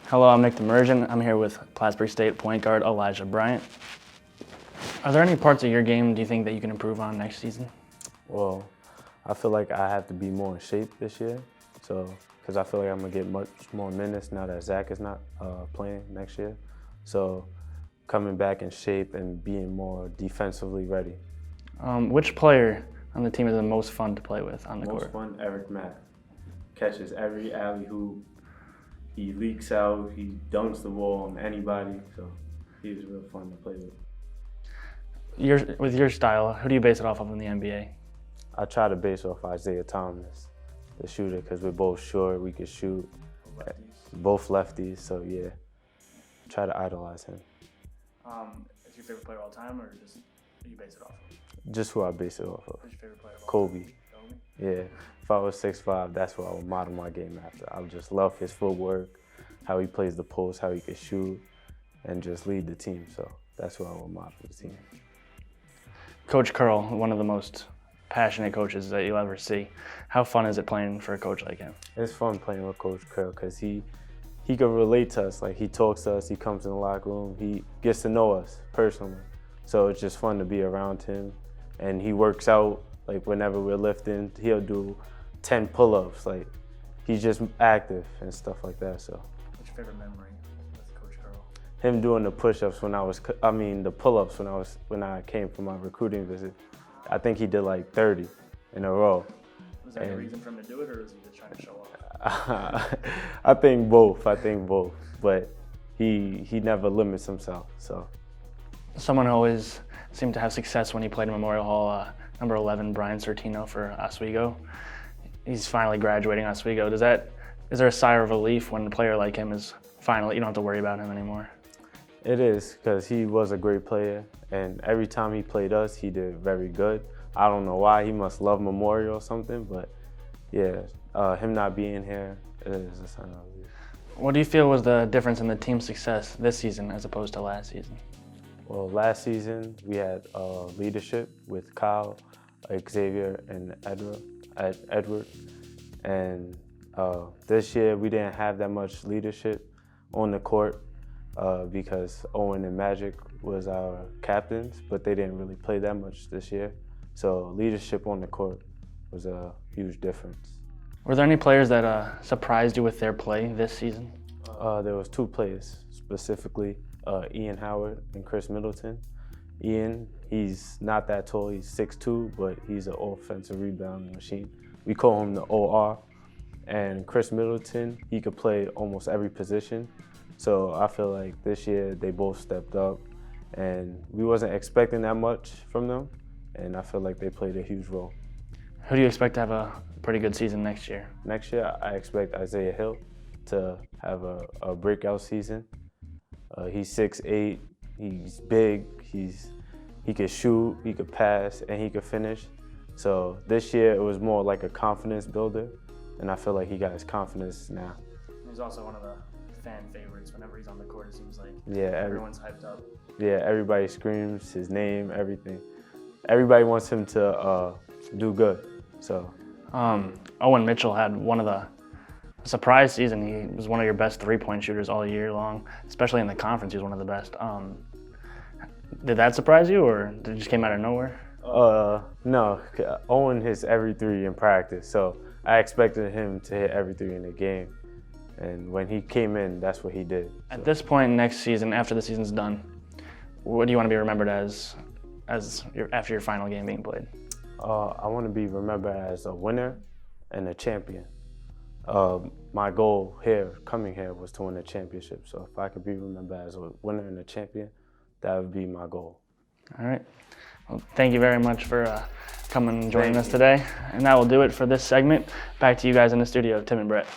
Hello, I'm Nick Demersion. I'm here with Plattsburgh State point guard Eli Bryant. Are there any parts of your game do you think that you can improve on next season? Well, I feel like I have to be more in shape this year, because I feel like I'm gonna get much more minutes now that Zach is not playing next year. So coming back in shape and being more defensively ready. Which player on the team is the most fun to play with on the court? Most fun, Eric Mack. Catches every alley-hoop. He leaks out. He dunks the ball on anybody. So he was real fun to play with. With your style, who do you base it off of in the NBA? I try to base off Isaiah Thomas, the shooter, because we're both short. We can shoot. Both lefties. So yeah, try to idolize him. Is your favorite player all time, or just who you base it off of? Just who I base it off of. Who's your favorite player of all Kobe. time? Kobe? Yeah. If I was 6'5", that's what I would model my game after. I would just love his footwork, how he plays the post, how he can shoot, and just lead the team. So that's what I would model the team. Coach Curl, one of the most passionate coaches that you'll ever see. How fun is it playing for a coach like him? It's fun playing with Coach Curl because he can relate to us. Like, he talks to us, he comes in the locker room, he gets to know us personally. So it's just fun to be around him. And he works out, like whenever we're lifting, he'll do 10 pull-ups. Like, he's just active and stuff like that. So. What's your favorite memory with Coach Curl? Him doing the push-ups the pull-ups when I came for my recruiting visit. I think he did like 30 in a row. Was there a reason for him to do it, or was he just trying to show off? I think both. But he never limits himself. So. Someone who always seemed to have success when he played in Memorial Hall, number 11, Brian Sortino for Oswego. He's finally graduating Oswego. Is there a sigh of relief when a player like him is finally, you don't have to worry about him anymore? It is, because he was a great player, and every time he played us, he did very good. I don't know why. He must love Memorial or something, but yeah, him not being here is a sign of relief. What do you feel was the difference in the team's success this season as opposed to last season? Well, last season we had leadership with Kyle, Xavier, and Edward. And this year we didn't have that much leadership on the court because Owen and Magic was our captains, but they didn't really play that much this year. So leadership on the court was a huge difference. Were there any players that surprised you with their play this season? There was two players specifically. Ian Howard and Chris Middleton. Ian, he's not that tall, he's 6'2", but he's an offensive rebounding machine. We call him the OR. And Chris Middleton, he could play almost every position. So I feel like this year they both stepped up, and we wasn't expecting that much from them, and I feel like they played a huge role. Who do you expect to have a pretty good season next year? Next year, I expect Isaiah Hill to have a breakout season. He's 6'8", he's big, he could shoot, he could pass, and he could finish. So this year it was more like a confidence builder, and I feel like he got his confidence now. He's also one of the fan favorites. Whenever he's on the court, it seems like everyone's hyped up. Yeah, everybody screams his name, everything. Everybody wants him to do good. So. Owen Mitchell had one of the surprise season. He was one of your best three-point shooters all year long, especially in the conference. He was one of the best. Did that surprise you, or did it just came out of nowhere? No, Owen hits every three in practice, so I expected him to hit every three in the game. And when he came in, that's what he did. At this point next season, after the season's done, what do you want to be remembered as after your final game being played? I want to be remembered as a winner and a champion. My goal coming here, was to win a championship. So if I could be remembered as a winner and a champion, that would be my goal. All right. Well, thank you very much for coming and joining us today. And that will do it for this segment. Back to you guys in the studio, Tim and Brett.